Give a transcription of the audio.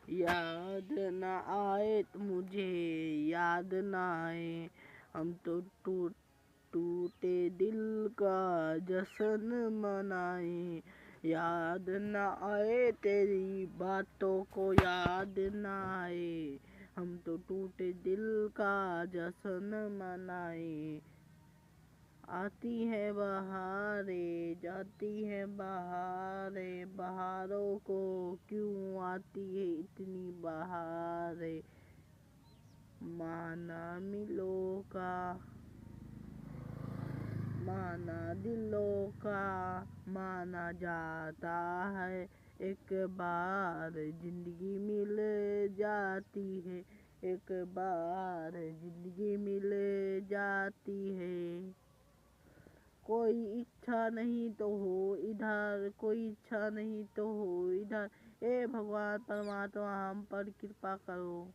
याद न आए तो मुझे याद न आए, हम तो टूटे दिल का जश्न मनाए। याद न आए तेरी बातों को, याद न आए, हम तो टूटे दिल का जश्न मनाए। आती है बहारें जाती है बहारें, बहारों को क्यों आती है इतनी बहारें। माना मिलों का माना दिलों का माना जाता है, एक बार जिंदगी मिल जाती है, एक बार जिंदगी मिल जाती है। कोई इच्छा नहीं तो हो इधर, कोई इच्छा नहीं तो हो इधर, ए भगवान परमात्मा हम पर कृपा करो।